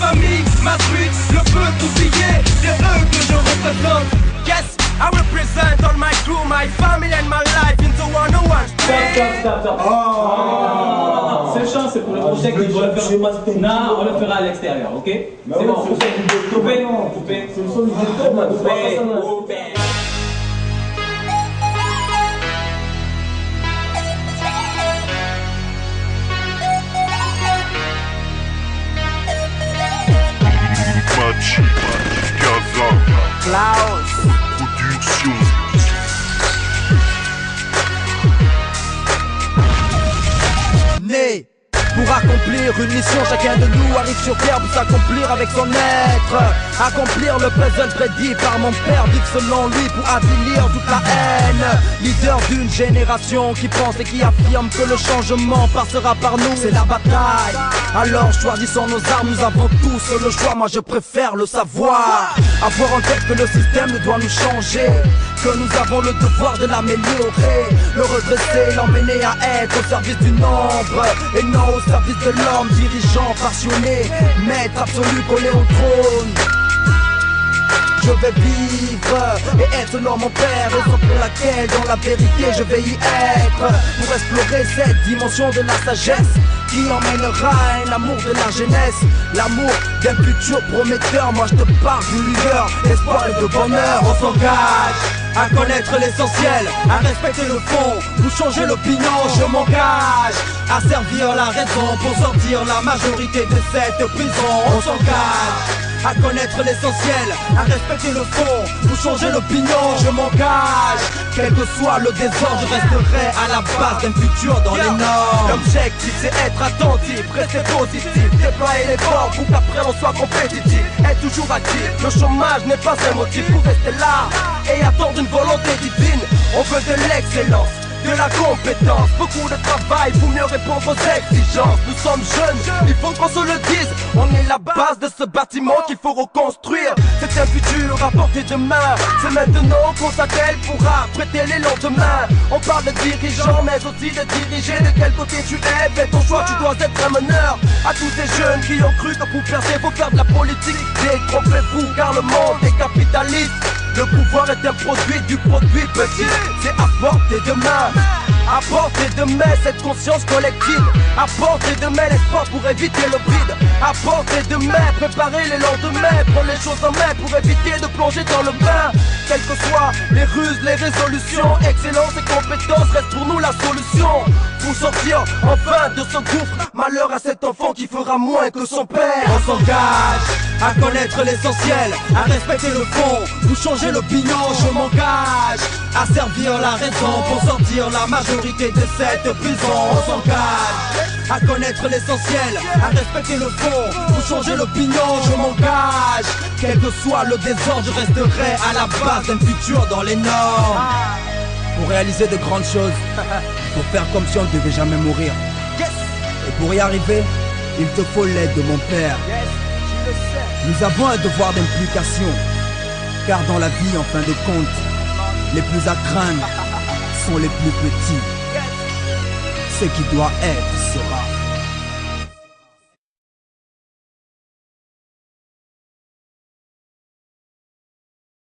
famille, ma street, le feu tout pillé, c'est eux que je représente. Yes, I represent all my crew, my family and my life into 101 Stop. Oh. C'est chiant, c'est pour le projet qui doit le faire. Non, on le fera à l'extérieur, ok? C'est bon, coupez. C'est le son du ghetto, man. Coupez. Klaus Production. Né pour accomplir une mission, chacun de nous arrive sur terre pour s'accomplir avec son être. Accomplir le puzzle prédit par mon père, dit que selon lui pour avilir toute la haine. Leader d'une génération qui pense et qui affirme que le changement passera par nous. C'est la bataille, alors choisissons nos armes, nous avons tous le choix. Moi je préfère le savoir, avoir en tête que le système doit nous changer, que nous avons le devoir de l'améliorer, le redresser, l'emmener à être au service du nombre et non au service de l'homme. Dirigeant passionné, maître absolu collé au trône. Je vais vivre et être l'homme mon père, raison pour laquelle dans la vérité je vais y être, pour explorer cette dimension de la sagesse qui emmènera un amour de la jeunesse, l'amour d'un futur prometteur. Moi je te parle d'une lueur, d'espoir et de bonheur. On s'engage à connaître l'essentiel, à respecter le fond, pour changer l'opinion. Je m'engage à servir la raison pour sortir la majorité de cette prison. On s'engage à connaître l'essentiel, à respecter le fond, pour changer l'opinion. Je m'engage, quel que soit le désordre, je resterai à la base d'un futur dans les normes. L'objectif c'est être attentif, rester positif, déployer l'effort pour qu'après on soit compétitif, être toujours actif. Le chômage n'est pas un motif pour rester là et attendre une volonté divine. On veut de l'excellence, de la compétence, beaucoup de travail pour mieux répondre aux exigences. Nous sommes jeunes, il faut qu'on se le dise, on est la base de ce bâtiment qu'il faut reconstruire. C'est un futur à portée de main, c'est maintenant qu'on s'attelle pour apprêter les lendemains. On parle de dirigeants mais aussi de diriger. De quel côté tu es, fais ton choix, tu dois être un meneur. À tous ces jeunes qui ont cru que pour percer faut faire de la politique, détrompez-vous car le monde est capitaliste. Le pouvoir est un produit du produit petit, c'est à portée de main. À portée de main cette conscience collective, à portée de main l'espoir pour éviter le vide, à portée de main préparer les lendemains, prendre les choses en main pour éviter de plonger dans le bain. Quelles que soient les ruses, les résolutions, excellence et compétence reste pour nous la solution. Pour sortir enfin de ce gouffre, malheur à cet enfant qui fera moins que son père. On s'engage à connaître l'essentiel, à respecter le fond, pour changer l'opinion. Je m'engage à servir la raison pour sortir la majorité de cette prison. On s'engage à connaître l'essentiel, à respecter le fond, pour changer l'opinion. Je m'engage, quel que soit le désordre, je resterai à la base d'un futur dans les normes. Pour réaliser de grandes choses, pour faire comme si on ne devait jamais mourir. Et pour y arriver, il te faut l'aide de mon père. Nous avons un devoir d'implication, car dans la vie, en fin de compte, les plus à craindre sont les plus petits. Ce qui doit être sera.